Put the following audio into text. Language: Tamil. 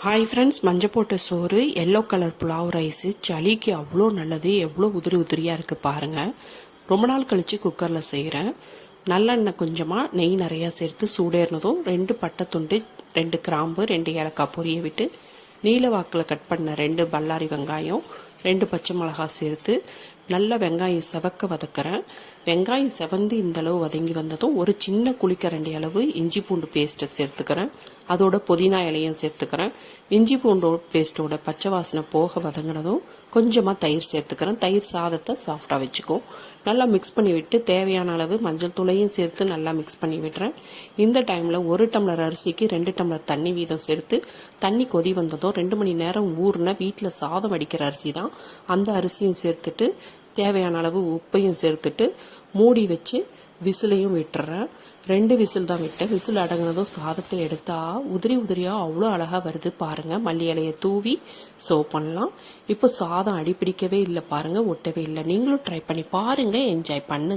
ஹாய் ஃப்ரெண்ட்ஸ், மஞ்சள் போட்ட சோறு, எல்லோ கலர் புலாவ் ரைஸு சளிக்கு அவ்வளோ நல்லது. எவ்வளோ உதிரி உதிரியாக இருக்குது பாருங்கள். ரொம்ப நாள் கழித்து குக்கரில் செய்கிறேன். நல்லெண்ணெய் கொஞ்சமாக நெய் நிறையா சேர்த்து சூடேறினதும் 2 பட்டை துண்டு, 2 கிராம்பு, 2 ஏலக்காய் பொரிய விட்டு நீல வாக்கில் கட் பண்ண 2 பல்லாரி வெங்காயம், 2 பச்சை மிளகாய் சேர்த்து நல்லா வெங்காயம் செவக்க வதக்குறேன். வெங்காயம் செவந்து இந்தளவு வதங்கி வந்ததும் ஒரு சின்ன குழிக்கரண்டி அளவு இஞ்சி பூண்டு பேஸ்ட்டை சேர்த்துக்கிறேன். அதோட புதினா இலையும் சேர்த்துக்கிறேன். இஞ்சி பூண்டு பேஸ்ட்டோட பச்சை வாசனை போக வதங்கினதும் கொஞ்சமாக தயிர் சேர்த்துக்கிறேன். தயிர் சாதத்தை சாஃப்டாக வச்சுக்கும். நல்லா மிக்ஸ் பண்ணி விட்டு தேவையான அளவு மஞ்சள் தூளையும் சேர்த்து நல்லா மிக்ஸ் பண்ணி விடுறேன். இந்த டைமில் 1 டம்ளர் அரிசிக்கு 2 டம்ளர் தண்ணி வீதம் சேர்த்து தண்ணி கொதி வந்ததும் 2 மணி நேரம் ஊறின வீட்டில் சாதம் அடிக்கிற அரிசி தான், அந்த அரிசியும் சேர்த்துட்டு தேவையான அளவு உப்பையும் சேர்த்துட்டு மூடி வச்சு விசிலையும் விட்டுறேன். 2 விசில் தான் விட்டேன். விசில் அடங்கினதும் சாதத்தை எடுத்தா உதிரி உதிரியாக அவ்வளோ அழகாக வருது பாருங்கள். மல்லி இலையை தூவி சர்வ் பண்ணலாம். இப்போ சாதம் அடிப்பிடிக்கவே இல்லை பாருங்கள், ஒட்டவே இல்லை. நீங்களும் ட்ரை பண்ணி பாருங்கள், என்ஜாய் பண்ணு.